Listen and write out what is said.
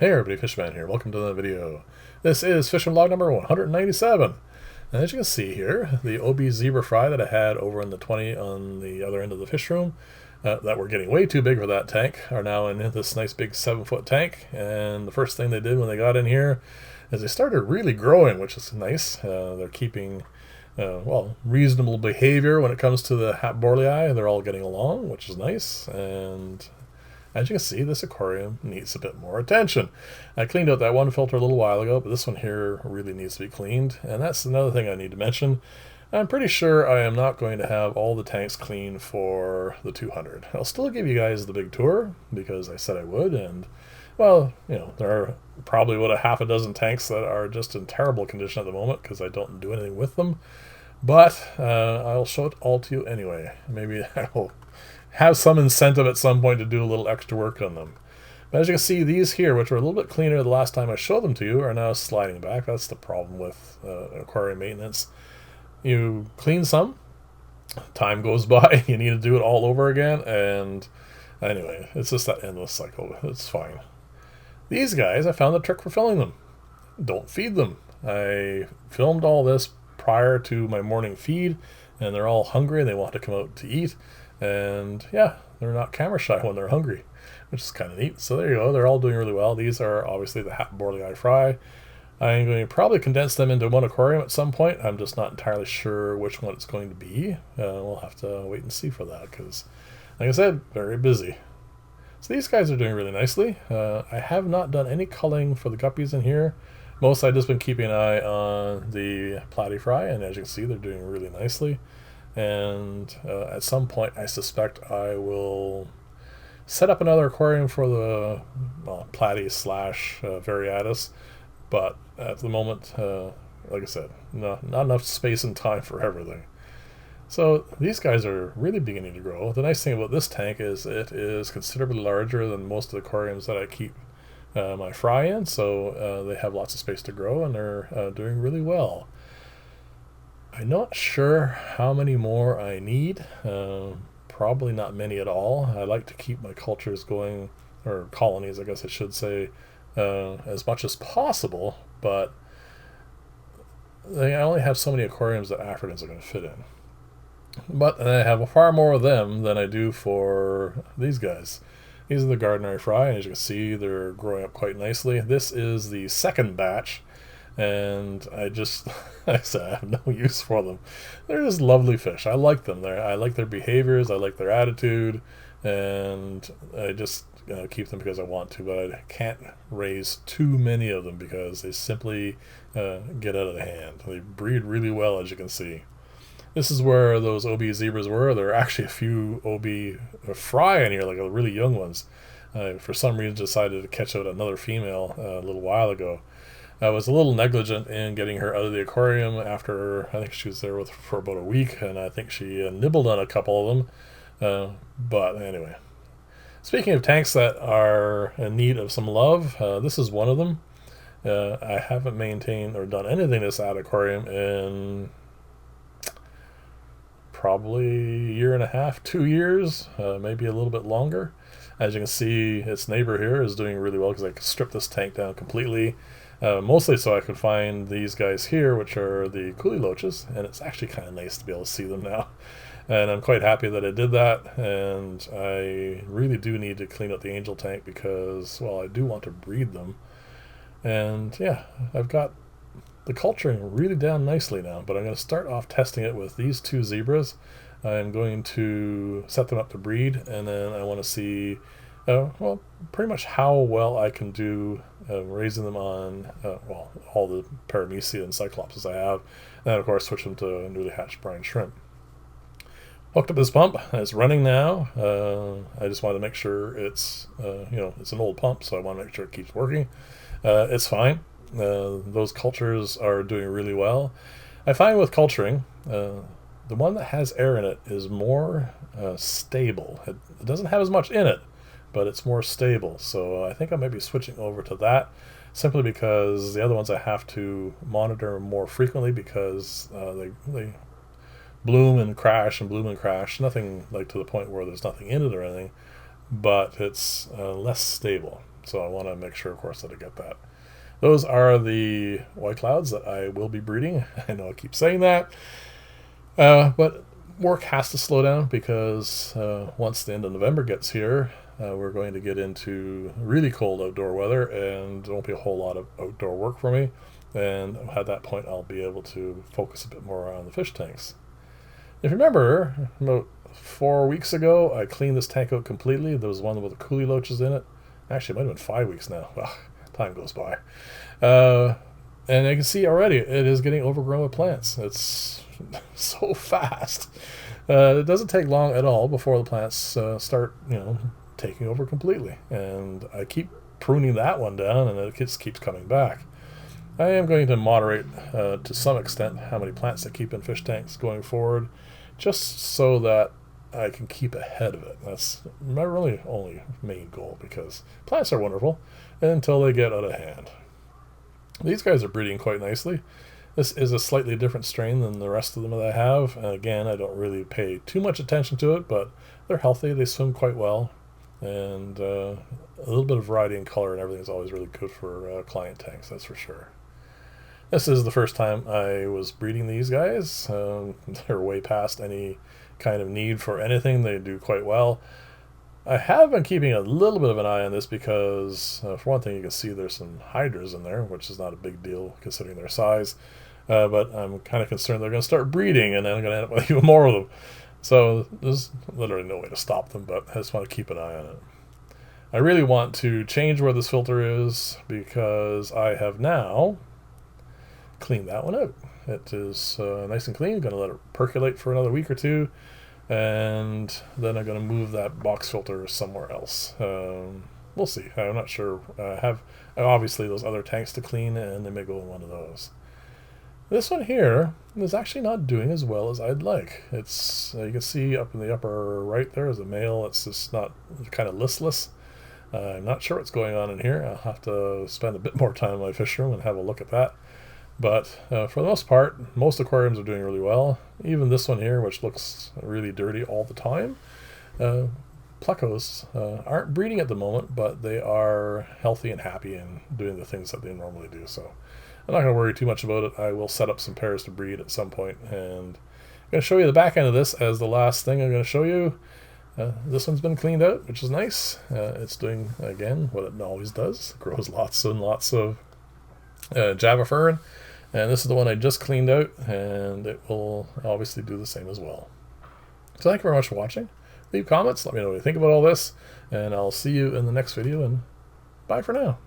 Hey everybody, Fishman here. Welcome to the video. This is fishing vlog number 197. And as you can see here, the OB zebra fry that I had over in the 20 on the other end of the fish room that were getting way too big for that tank are now in this nice big 7-foot tank. And the first thing they did when they got in here is they started really growing, which is nice. They're keeping reasonable behavior when it comes to the Hatborlei. They're all getting along, which is nice. And as you can see, this aquarium needs a bit more attention. I cleaned out that one filter a little while ago, but this one here really needs to be cleaned. And that's another thing I need to mention. I'm pretty sure I am not going to have all the tanks clean for the 200. I'll still give you guys the big tour, because I said I would. And, well, you know, there are probably about a half a dozen tanks that are just in terrible condition at the moment, because I don't do anything with them. But I'll show it all to you anyway. Maybe I will have some incentive at some point to do a little extra work on them. But as you can see, these here, which were a little bit cleaner the last time I showed them to you, are now sliding back. That's the problem with aquarium maintenance. You clean some, time goes by, you need to do it all over again, and anyway, it's just that endless cycle. It's fine. These guys, I found the trick for filling them. Don't feed them. I filmed all this prior to my morning feed, and they're all hungry and they want to come out to eat. And yeah, they're not camera shy when they're hungry, which is kind of neat. So there you go. They're all doing really well. These are obviously the Hatborlei fry. I'm going to probably condense them into one aquarium at some point. I'm just not entirely sure which one it's going to be. We'll have to wait and see for that because, like I said, very busy. So these guys are doing really nicely. I have not done any culling for the guppies in here. Mostly I've just been keeping an eye on the platy fry, and as you can see, they're doing really nicely. And at some point I suspect I will set up another aquarium for the platy slash variatus, but at the moment, like I said, not enough space and time for everything. So these guys are really beginning to grow. The nice thing about this tank is it is considerably larger than most of the aquariums that I keep my fry in, so they have lots of space to grow, and they're doing really well. I'm not sure how many more I need. Probably not many at all. I like to keep my cultures going, or colonies, I guess I should say, as much as possible, but I only have so many aquariums that Africans are going to fit in. But I have far more of them than I do for these guys. These are the Gardneri fry, and as you can see, they're growing up quite nicely. This is the second batch, and I said I have no use for them. They're just lovely fish. I like them. I like their behaviors. I like their attitude, and I just keep them because I want to. But I can't raise too many of them because they simply get out of the hand. They breed really well, as you can see. This is where those OB zebras were. There are actually a few OB fry in here, like really young ones. For some reason, decided to catch out another female a little while ago. I was a little negligent in getting her out of the aquarium after I think she was there for about a week, and I think she nibbled on a couple of them. But anyway, speaking of tanks that are in need of some love, this is one of them. I haven't maintained or done anything to this aquarium in probably a year and a half, 2 years, maybe a little bit longer. As you can see, its neighbor here is doing really well because I stripped this tank down completely. Mostly so I could find these guys here, which are the coolie loaches, and it's actually kind of nice to be able to see them now. And I'm quite happy that I did that, and I really do need to clean up the angel tank because, well, I do want to breed them. And yeah, I've got the culturing really down nicely now, but I'm going to start off testing it with these two zebras. I'm going to set them up to breed, and then I want to see pretty much how well I can do raising them on all the paramecia and cyclopses I have, and then of course switch them to newly hatched brine shrimp. Hooked up this pump, it's running now. I just wanted to make sure it's it's an old pump, so I want to make sure it keeps working. It's fine. Those cultures are doing really well. I find with culturing, the one that has air in it is more stable. It doesn't have as much in it, but it's more stable. So I think I might be switching over to that, simply because the other ones I have to monitor more frequently because they bloom and crash and bloom and crash. Nothing like to the point where there's nothing in it or anything, but it's less stable. So I want to make sure, of course, that I get that. Those are the white clouds that I will be breeding. I know I keep saying that, but work has to slow down because once the end of November gets here, we're going to get into really cold outdoor weather, and there won't be a whole lot of outdoor work for me. And at that point, I'll be able to focus a bit more on the fish tanks. If you remember, about 4 weeks ago, I cleaned this tank out completely. There was one with the coolie loaches in it. Actually, it might have been 5 weeks now. Well, time goes by. And you can see already it is getting overgrown with plants. It's so fast. It doesn't take long at all before the plants start, taking over completely. And I keep pruning that one down, and it just keeps coming back. I am going to moderate to some extent how many plants I keep in fish tanks going forward, just so that I can keep ahead of it. That's my really only main goal, because plants are wonderful until they get out of hand. These guys are breeding quite nicely. This is a slightly different strain than the rest of them that I have. And again, I don't really pay too much attention to it, but they're healthy. They swim quite well. And a little bit of variety in color and everything is always really good for client tanks, that's for sure. This is the first time I was breeding these guys. They're way past any kind of need for anything. They do quite well. I have been keeping a little bit of an eye on this because, for one thing, you can see there's some hydras in there, which is not a big deal considering their size. But I'm kind of concerned they're going to start breeding, and then I'm going to end up with even more of them. So there's literally no way to stop them, but I just want to keep an eye on it. I really want to change where this filter is because I have now cleaned that one out. It is nice and clean. I'm going to let it percolate for another week or two, and then I'm going to move that box filter somewhere else. We'll see. I'm not sure. I have obviously those other tanks to clean, and they may go in one of those. This one here is actually not doing as well as I'd like. It's you can see up in the upper right there is a male. It's just not kind of listless. I'm not sure what's going on in here. I'll have to spend a bit more time in my fish room and have a look at that. But for the most part, most aquariums are doing really well. Even this one here, which looks really dirty all the time. Plecos aren't breeding at the moment, but they are healthy and happy and doing the things that they normally do. So I'm not going to worry too much about it. I will set up some pairs to breed at some point, and I'm going to show you the back end of this as the last thing I'm going to show you. This one's been cleaned out, which is nice. It's doing, again, what it always does. It grows lots and lots of Java fern. And this is the one I just cleaned out, and it will obviously do the same as well. So thank you very much for watching. Leave comments, let me know what you think about all this, and I'll see you in the next video, and bye for now.